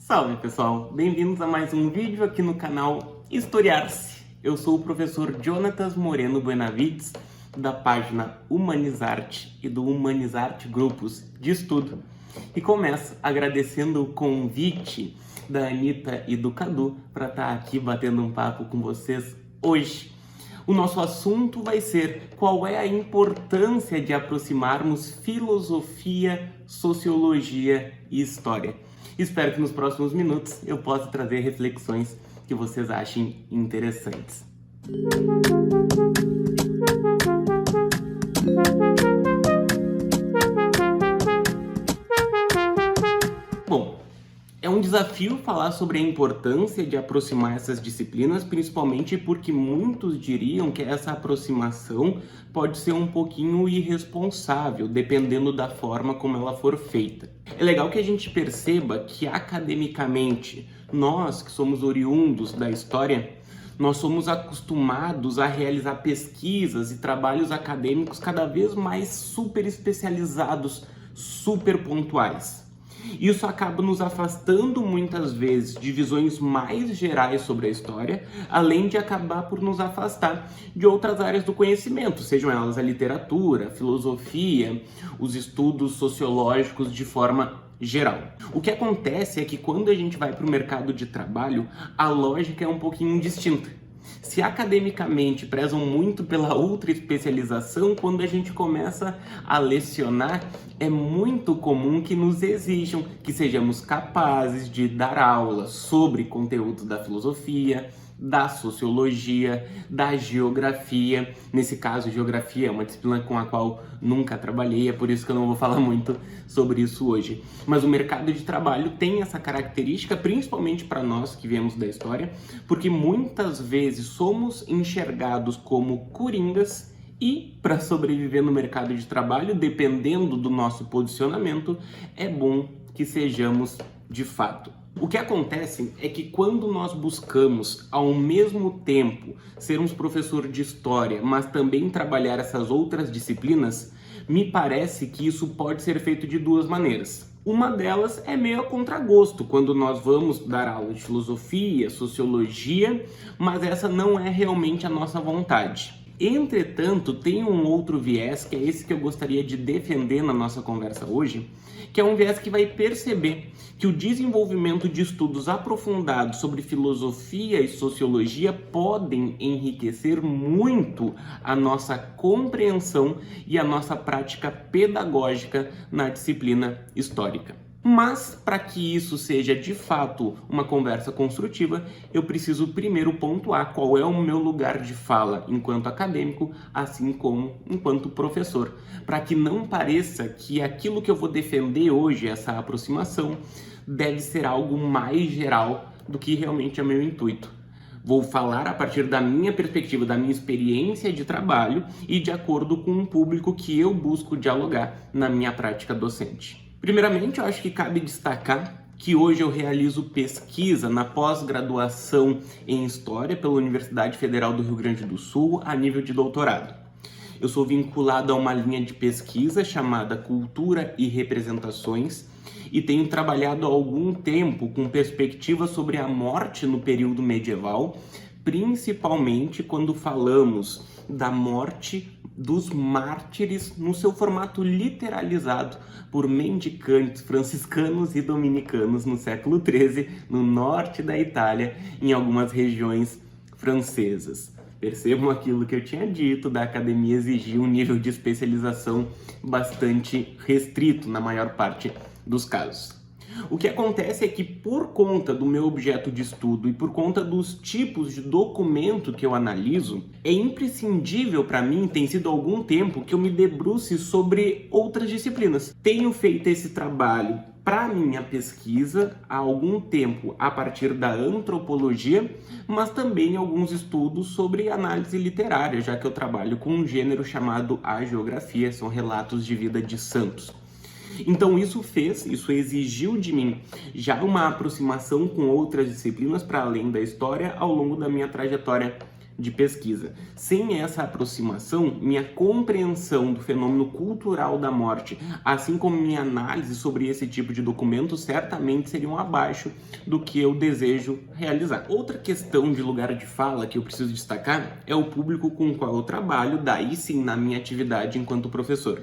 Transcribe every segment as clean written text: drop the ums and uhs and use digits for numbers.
Salve pessoal, bem-vindos a mais um vídeo aqui no canal Historiar-se. Eu sou o professor Jonatas Moreno Buenavides, da página Humanizarte e do Humanizarte Grupos de Estudo. E começo agradecendo o convite da Anitta e do Cadu para estar aqui batendo um papo com vocês hoje. O nosso assunto vai ser qual é a importância de aproximarmos filosofia, sociologia e história. Espero que nos próximos minutos eu possa trazer reflexões que vocês achem interessantes. Bom, é um desafio falar sobre a importância de aproximar essas disciplinas, principalmente porque muitos diriam que essa aproximação pode ser um pouquinho irresponsável, dependendo da forma como ela for feita. É legal que a gente perceba que academicamente, nós que somos oriundos da história, nós somos acostumados a realizar pesquisas e trabalhos acadêmicos cada vez mais super especializados, super pontuais. Isso acaba nos afastando muitas vezes de visões mais gerais sobre a história, além de acabar por nos afastar de outras áreas do conhecimento, sejam elas a literatura, a filosofia, os estudos sociológicos de forma geral. O que acontece é que quando a gente vai para o mercado de trabalho, a lógica é um pouquinho distinta. Se academicamente prezam muito pela outra especialização, quando a gente começa a lecionar, é muito comum que nos exijam que sejamos capazes de dar aula sobre conteúdos da filosofia, da sociologia, da geografia. Nesse caso, geografia é uma disciplina com a qual nunca trabalhei, é por isso que eu não vou falar muito sobre isso hoje. Mas o mercado de trabalho tem essa característica, principalmente para nós que viemos da história, porque muitas vezes somos enxergados como coringas e, para sobreviver no mercado de trabalho, dependendo do nosso posicionamento, é bom que sejamos de fato. O que acontece é que quando nós buscamos, ao mesmo tempo, sermos professor de história, mas também trabalhar essas outras disciplinas, me parece que isso pode ser feito de duas maneiras. Uma delas é meio a contragosto, quando nós vamos dar aula de filosofia, sociologia, mas essa não é realmente a nossa vontade. Entretanto, tem um outro viés, que é esse que eu gostaria de defender na nossa conversa hoje, que é um viés que vai perceber que o desenvolvimento de estudos aprofundados sobre filosofia e sociologia podem enriquecer muito a nossa compreensão e a nossa prática pedagógica na disciplina histórica. Mas, para que isso seja de fato uma conversa construtiva, eu preciso primeiro pontuar qual é o meu lugar de fala enquanto acadêmico, assim como enquanto professor, para que não pareça que aquilo que eu vou defender hoje, essa aproximação, deve ser algo mais geral do que realmente é meu intuito. Vou falar a partir da minha perspectiva, da minha experiência de trabalho e de acordo com o público que eu busco dialogar na minha prática docente. Primeiramente, eu acho que cabe destacar que hoje eu realizo pesquisa na pós-graduação em História pela Universidade Federal do Rio Grande do Sul a nível de doutorado. Eu sou vinculado a uma linha de pesquisa chamada Cultura e Representações e tenho trabalhado há algum tempo com perspectivas sobre a morte no período medieval, principalmente quando falamos da morte dos mártires no seu formato literalizado por mendicantes franciscanos e dominicanos no século XIII, no norte da Itália, em algumas regiões francesas. Percebam aquilo que eu tinha dito, da academia exigir um nível de especialização bastante restrito na maior parte dos casos. O que acontece é que, por conta do meu objeto de estudo e por conta dos tipos de documento que eu analiso, é imprescindível para mim, tem sido há algum tempo, que eu me debruce sobre outras disciplinas. Tenho feito esse trabalho para minha pesquisa há algum tempo a partir da antropologia, mas também alguns estudos sobre análise literária, já que eu trabalho com um gênero chamado hagiografia, são relatos de vida de santos. Então isso exigiu de mim já uma aproximação com outras disciplinas para além da história ao longo da minha trajetória de pesquisa. Sem essa aproximação, minha compreensão do fenômeno cultural da morte, assim como minha análise sobre esse tipo de documento, certamente seriam abaixo do que eu desejo realizar. Outra questão de lugar de fala que eu preciso destacar é o público com o qual eu trabalho, daí sim na minha atividade enquanto professor.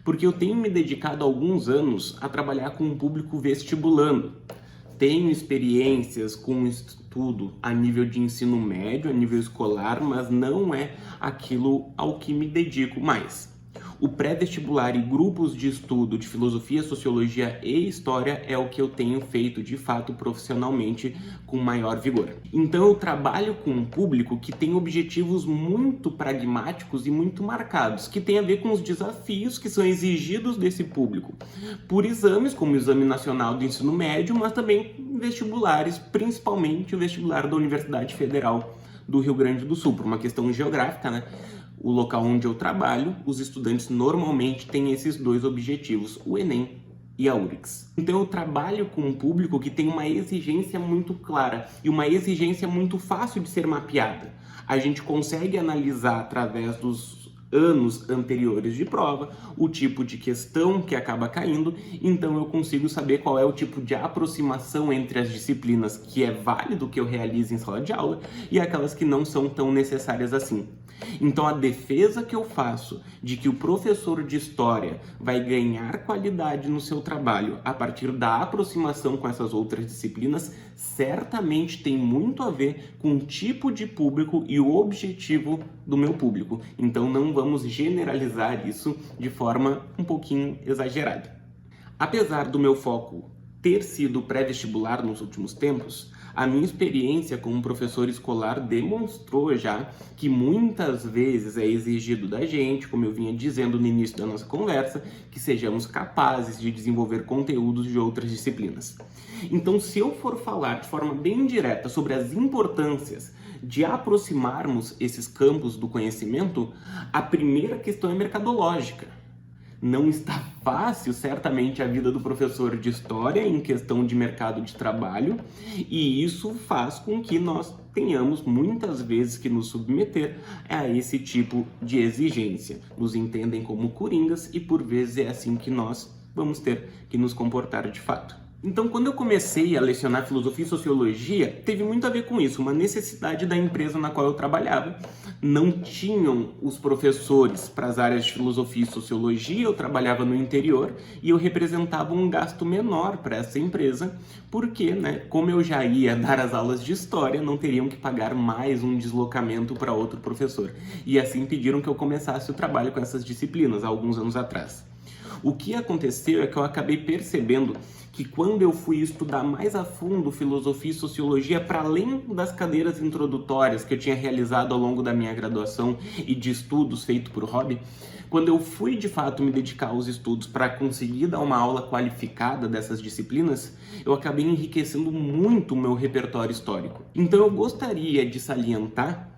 Porque eu tenho me dedicado há alguns anos a trabalhar com um público vestibulando. Tenho experiências com estudo a nível de ensino médio, a nível escolar, mas não é aquilo ao que me dedico mais. O pré-vestibular e grupos de estudo de filosofia, sociologia e história é o que eu tenho feito de fato profissionalmente com maior vigor. Então eu trabalho com um público que tem objetivos muito pragmáticos e muito marcados, que tem a ver com os desafios que são exigidos desse público por exames, como o Exame Nacional do Ensino Médio, mas também vestibulares, principalmente o vestibular da Universidade Federal do Rio Grande do Sul, por uma questão geográfica, né? O local onde eu trabalho, os estudantes normalmente têm esses dois objetivos, o Enem e a URICS. Então eu trabalho com um público que tem uma exigência muito clara e uma exigência muito fácil de ser mapeada. A gente consegue analisar através dos anos anteriores de prova, o tipo de questão que acaba caindo, então eu consigo saber qual é o tipo de aproximação entre as disciplinas que é válido que eu realize em sala de aula e aquelas que não são tão necessárias assim. Então a defesa que eu faço de que o professor de história vai ganhar qualidade no seu trabalho a partir da aproximação com essas outras disciplinas certamente tem muito a ver com o tipo de público e o objetivo do meu público. Então não vamos generalizar isso de forma um pouquinho exagerada. Apesar do meu foco ter sido pré-vestibular nos últimos tempos, a minha experiência como professor escolar demonstrou já que muitas vezes é exigido da gente, como eu vinha dizendo no início da nossa conversa, que sejamos capazes de desenvolver conteúdos de outras disciplinas. Então, se eu for falar de forma bem direta sobre as importâncias de aproximarmos esses campos do conhecimento, a primeira questão é mercadológica. Não está fácil, certamente, a vida do professor de história em questão de mercado de trabalho, e isso faz com que nós tenhamos muitas vezes que nos submeter a esse tipo de exigência. Nos entendem como coringas e por vezes é assim que nós vamos ter que nos comportar de fato. Então, quando eu comecei a lecionar filosofia e sociologia, teve muito a ver com isso, uma necessidade da empresa na qual eu trabalhava. Não tinham os professores para as áreas de filosofia e sociologia, eu trabalhava no interior e eu representava um gasto menor para essa empresa, porque, como eu já ia dar as aulas de história, não teriam que pagar mais um deslocamento para outro professor. E assim pediram que eu começasse o trabalho com essas disciplinas, há alguns anos atrás. O que aconteceu é que eu acabei percebendo que quando eu fui estudar mais a fundo filosofia e sociologia, para além das cadeiras introdutórias que eu tinha realizado ao longo da minha graduação e de estudos feito por hobby, quando eu fui de fato me dedicar aos estudos para conseguir dar uma aula qualificada dessas disciplinas, eu acabei enriquecendo muito o meu repertório histórico. Então eu gostaria de salientar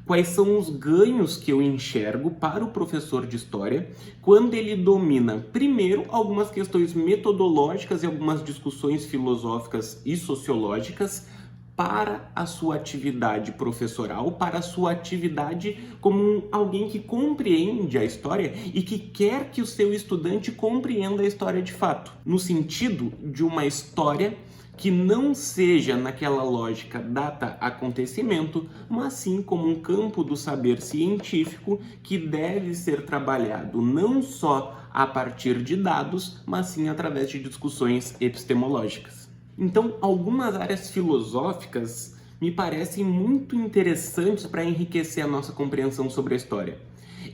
quais são os ganhos que eu enxergo para o professor de história quando ele domina, primeiro, algumas questões metodológicas e algumas discussões filosóficas e sociológicas para a sua atividade professoral, para a sua atividade como alguém que compreende a história e que quer que o seu estudante compreenda a história de fato, no sentido de uma história que não seja naquela lógica data-acontecimento, mas sim como um campo do saber científico que deve ser trabalhado não só a partir de dados, mas sim através de discussões epistemológicas. Então, algumas áreas filosóficas me parecem muito interessantes para enriquecer a nossa compreensão sobre a história.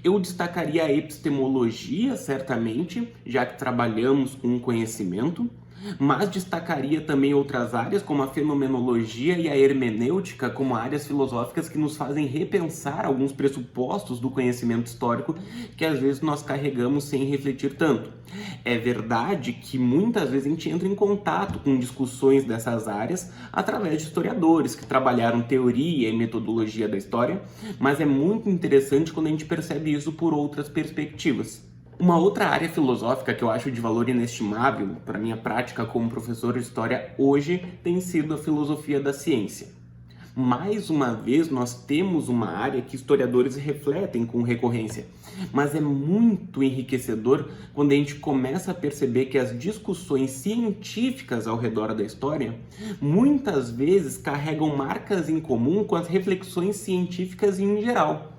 Eu destacaria a epistemologia, certamente, já que trabalhamos com conhecimento, mas destacaria também outras áreas, como a fenomenologia e a hermenêutica, como áreas filosóficas que nos fazem repensar alguns pressupostos do conhecimento histórico que às vezes nós carregamos sem refletir tanto. É verdade que muitas vezes a gente entra em contato com discussões dessas áreas através de historiadores que trabalharam teoria e metodologia da história, mas é muito interessante quando a gente percebe isso por outras perspectivas. Uma outra área filosófica que eu acho de valor inestimável para minha prática como professor de história hoje tem sido a filosofia da ciência. Mais uma vez, nós temos uma área que historiadores refletem com recorrência, mas é muito enriquecedor quando a gente começa a perceber que as discussões científicas ao redor da história muitas vezes carregam marcas em comum com as reflexões científicas em geral.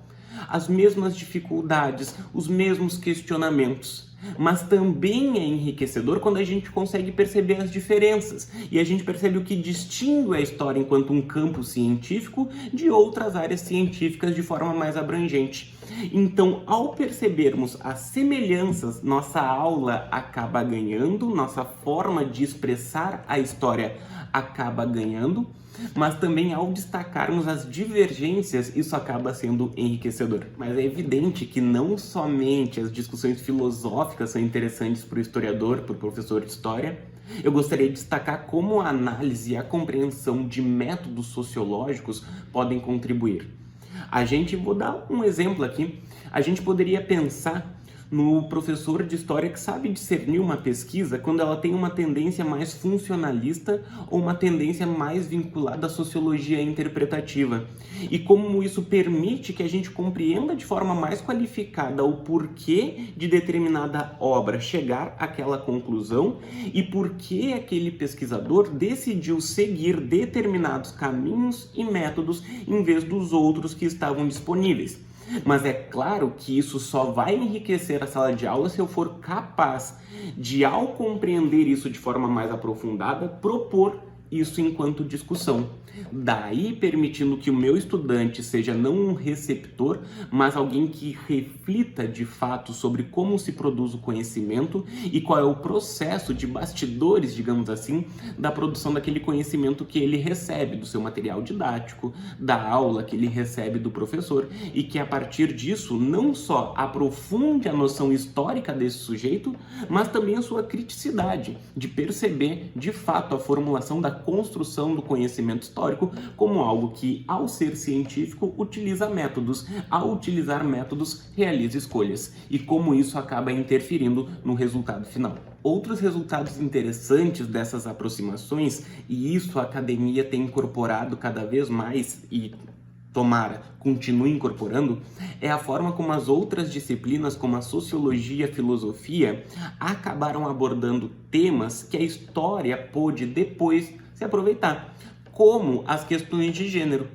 As mesmas dificuldades, os mesmos questionamentos. Mas também é enriquecedor quando a gente consegue perceber as diferenças e a gente percebe o que distingue a história enquanto um campo científico de outras áreas científicas de forma mais abrangente. Então, ao percebermos as semelhanças, nossa aula acaba ganhando, nossa forma de expressar a história acaba ganhando, mas também ao destacarmos as divergências, isso acaba sendo enriquecedor. Mas é evidente que não somente as discussões filosóficas são interessantes para o historiador, para o professor de história. Eu gostaria de destacar como a análise e a compreensão de métodos sociológicos podem contribuir. Vou dar um exemplo aqui, a gente poderia pensar no professor de história que sabe discernir uma pesquisa quando ela tem uma tendência mais funcionalista ou uma tendência mais vinculada à sociologia interpretativa. E como isso permite que a gente compreenda de forma mais qualificada o porquê de determinada obra chegar àquela conclusão e por que aquele pesquisador decidiu seguir determinados caminhos e métodos em vez dos outros que estavam disponíveis. Mas é claro que isso só vai enriquecer a sala de aula se eu for capaz de, ao compreender isso de forma mais aprofundada, propor isso enquanto discussão. Daí permitindo que o meu estudante seja não um receptor, mas alguém que reflita de fato sobre como se produz o conhecimento e qual é o processo de bastidores, digamos assim, da produção daquele conhecimento que ele recebe do seu material didático, da aula que ele recebe do professor, e que a partir disso não só aprofunde a noção histórica desse sujeito, mas também a sua criticidade de perceber de fato a formulação da construção do conhecimento histórico como algo que, ao ser científico, utiliza métodos, ao utilizar métodos, realiza escolhas, e como isso acaba interferindo no resultado final. Outros resultados interessantes dessas aproximações, e isso a academia tem incorporado cada vez mais, e tomara, continue incorporando, é a forma como as outras disciplinas, como a sociologia e a filosofia, acabaram abordando temas que a história pôde depois se aproveitar, como as questões de gênero,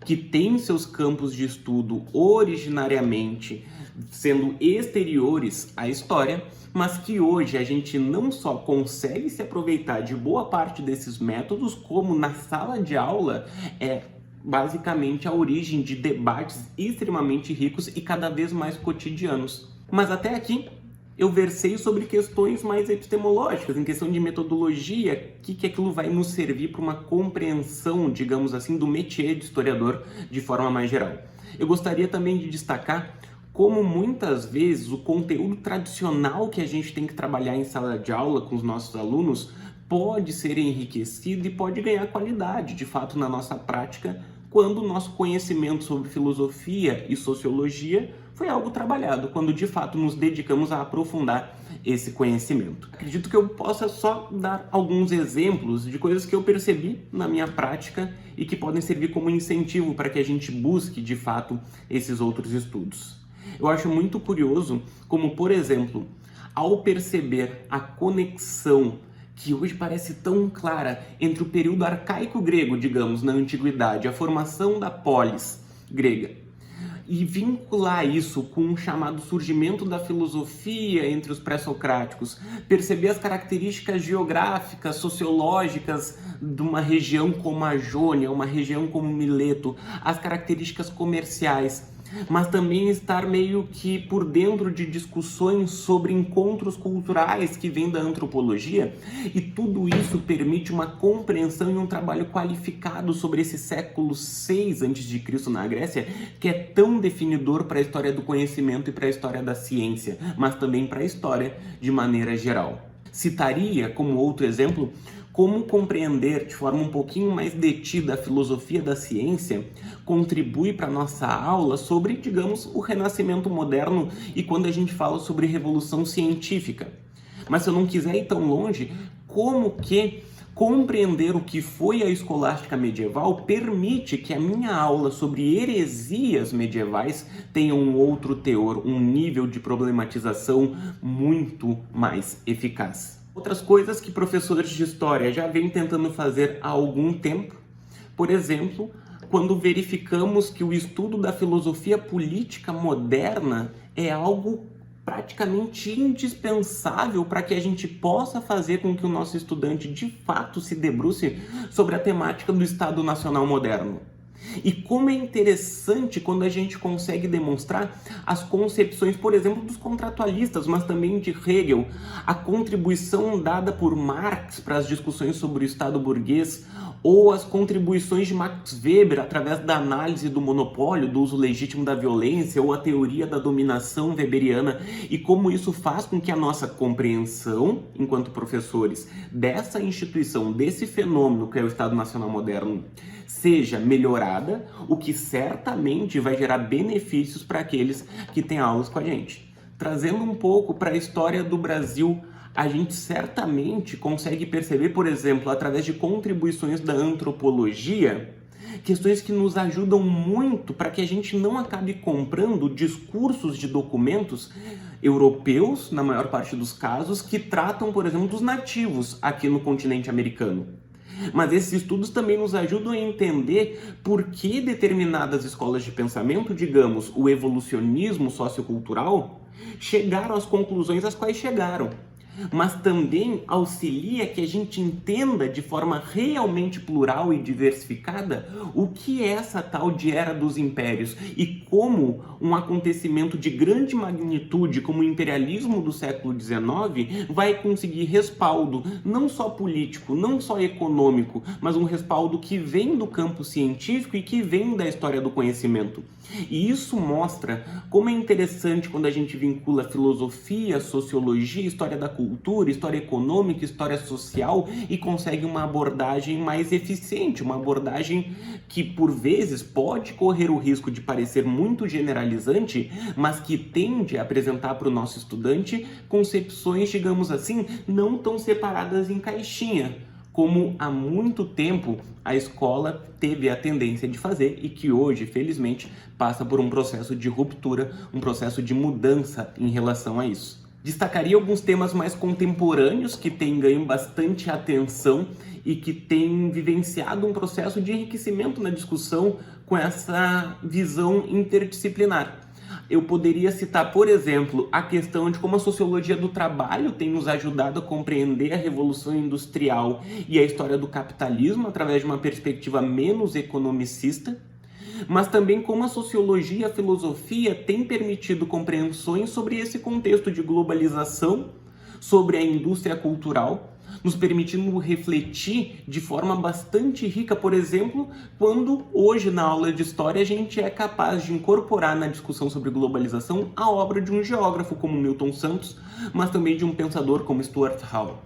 que têm seus campos de estudo originariamente sendo exteriores à história, mas que hoje a gente não só consegue se aproveitar de boa parte desses métodos, como na sala de aula é basicamente a origem de debates extremamente ricos e cada vez mais cotidianos. Mas até aqui eu versei sobre questões mais epistemológicas, em questão de metodologia, que aquilo vai nos servir para uma compreensão, digamos assim, do métier de historiador de forma mais geral. Eu gostaria também de destacar como muitas vezes o conteúdo tradicional que a gente tem que trabalhar em sala de aula com os nossos alunos pode ser enriquecido e pode ganhar qualidade, de fato, na nossa prática, quando o nosso conhecimento sobre filosofia e sociologia foi algo trabalhado, quando de fato nos dedicamos a aprofundar esse conhecimento. Acredito que eu possa só dar alguns exemplos de coisas que eu percebi na minha prática e que podem servir como incentivo para que a gente busque de fato esses outros estudos. Eu acho muito curioso como, por exemplo, ao perceber a conexão que hoje parece tão clara entre o período arcaico grego, digamos, na antiguidade, a formação da polis grega, e vincular isso com um chamado surgimento da filosofia entre os pré-socráticos, perceber as características geográficas, sociológicas de uma região como a Jônia, uma região como Mileto, as características comerciais, mas também estar meio que por dentro de discussões sobre encontros culturais que vêm da antropologia, e tudo isso permite uma compreensão e um trabalho qualificado sobre esse século VI a.C. na Grécia, que é tão definidor para a história do conhecimento e para a história da ciência, mas também para a história de maneira geral. Citaria, como outro exemplo, como compreender de forma um pouquinho mais detida a filosofia da ciência contribui para a nossa aula sobre, digamos, o Renascimento moderno e quando a gente fala sobre revolução científica. Mas se eu não quiser ir tão longe, como que Compreender o que foi a escolástica medieval permite que a minha aula sobre heresias medievais tenha um outro teor, um nível de problematização muito mais eficaz. Outras coisas que professores de história já vêm tentando fazer há algum tempo, por exemplo, quando verificamos que o estudo da filosofia política moderna é algo praticamente indispensável para que a gente possa fazer com que o nosso estudante de fato se debruce sobre a temática do Estado Nacional moderno. E como é interessante quando a gente consegue demonstrar as concepções, por exemplo, dos contratualistas, mas também de Hegel, a contribuição dada por Marx para as discussões sobre o Estado burguês, ou as contribuições de Max Weber através da análise do monopólio, do uso legítimo da violência, ou a teoria da dominação weberiana, e como isso faz com que a nossa compreensão, enquanto professores, dessa instituição, desse fenômeno que é o Estado Nacional Moderno, seja melhorada, o que certamente vai gerar benefícios para aqueles que têm aulas com a gente. Trazendo um pouco para a história do Brasil, a gente certamente consegue perceber, por exemplo, através de contribuições da antropologia, questões que nos ajudam muito para que a gente não acabe comprando discursos de documentos europeus, na maior parte dos casos, que tratam, por exemplo, dos nativos aqui no continente americano. Mas esses estudos também nos ajudam a entender por que determinadas escolas de pensamento, digamos, o evolucionismo sociocultural, chegaram às conclusões às quais chegaram. Mas também auxilia que a gente entenda de forma realmente plural e diversificada o que é essa tal de Era dos Impérios e como um acontecimento de grande magnitude como o imperialismo do século XIX vai conseguir respaldo não só político, não só econômico, mas um respaldo que vem do campo científico e que vem da história do conhecimento. E isso mostra como é interessante quando a gente vincula filosofia, sociologia, história da cultura, história econômica, história social e consegue uma abordagem mais eficiente, uma abordagem que por vezes pode correr o risco de parecer muito generalizante, mas que tende a apresentar para o nosso estudante concepções, digamos assim, não tão separadas em caixinha, como há muito tempo a escola teve a tendência de fazer e que hoje, felizmente, passa por um processo de ruptura, um processo de mudança em relação a isso. Destacaria alguns temas mais contemporâneos que têm ganho bastante atenção e que têm vivenciado um processo de enriquecimento na discussão com essa visão interdisciplinar. Eu poderia citar, por exemplo, a questão de como a sociologia do trabalho tem nos ajudado a compreender a Revolução Industrial e a história do capitalismo através de uma perspectiva menos economicista, mas também como a sociologia e a filosofia têm permitido compreensões sobre esse contexto de globalização, sobre a indústria cultural, nos permitindo refletir de forma bastante rica, por exemplo, quando hoje na aula de história a gente é capaz de incorporar na discussão sobre globalização a obra de um geógrafo como Milton Santos, mas também de um pensador como Stuart Hall.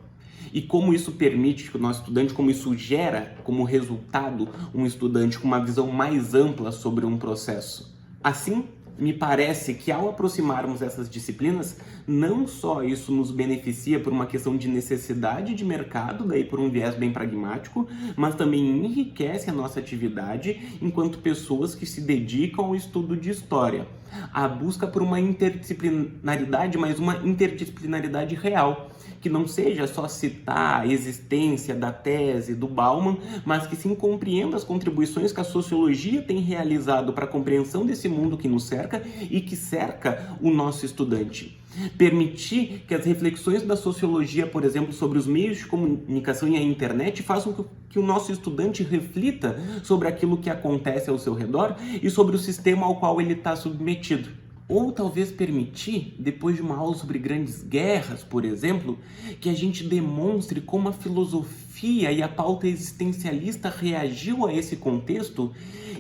E como isso permite que o nosso estudante, como isso gera como resultado um estudante com uma visão mais ampla sobre um processo. Assim, me parece que ao aproximarmos essas disciplinas, não só isso nos beneficia por uma questão de necessidade de mercado, daí por um viés bem pragmático, mas também enriquece a nossa atividade enquanto pessoas que se dedicam ao estudo de história. A busca por uma interdisciplinaridade, mas uma interdisciplinaridade real, que não seja só citar a existência da tese do Bauman, mas que sim compreenda as contribuições que a sociologia tem realizado para a compreensão desse mundo que nos cerca e que cerca o nosso estudante. Permitir que as reflexões da sociologia, por exemplo, sobre os meios de comunicação e a internet façam que o nosso estudante reflita sobre aquilo que acontece ao seu redor e sobre o sistema ao qual ele está submetido. Ou talvez permitir, depois de uma aula sobre grandes guerras, por exemplo, que a gente demonstre como a filosofia e a pauta existencialista reagiu a esse contexto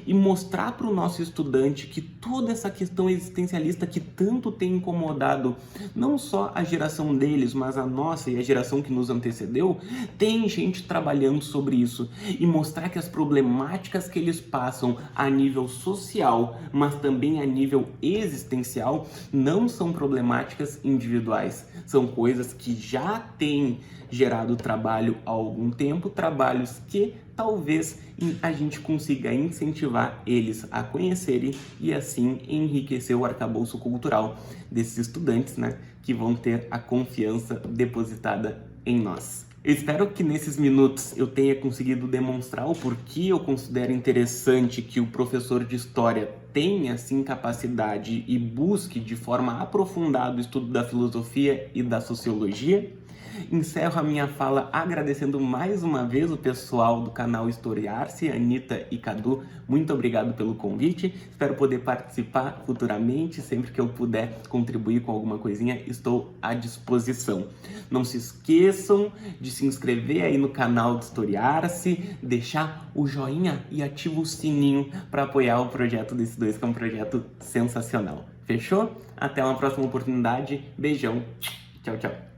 e mostrar para o nosso estudante que toda essa questão existencialista que tanto tem incomodado não só a geração deles, mas a nossa e a geração que nos antecedeu, tem gente trabalhando sobre isso e mostrar que as problemáticas que eles passam a nível social, mas também a nível existencial, não são problemáticas individuais, são coisas que já têm gerado trabalho há algum algum tempo, trabalhos que talvez a gente consiga incentivar eles a conhecerem e assim enriquecer o arcabouço cultural desses estudantes, né, que vão ter a confiança depositada em nós. Eu espero que nesses minutos eu tenha conseguido demonstrar o porquê eu considero interessante que o professor de História tenha, assim, capacidade e busque de forma aprofundada o estudo da filosofia e da sociologia. Encerro a minha fala agradecendo mais uma vez o pessoal do canal Historiar-se, Anitta e Cadu. Muito obrigado pelo convite. Espero poder participar futuramente. Sempre que eu puder contribuir com alguma coisinha, estou à disposição. Não se esqueçam de se inscrever aí no canal do Historiar-se, deixar o joinha e ativa o sininho para apoiar o projeto desses dois, que é um projeto sensacional. Fechou? Até uma próxima oportunidade. Beijão. Tchau, tchau.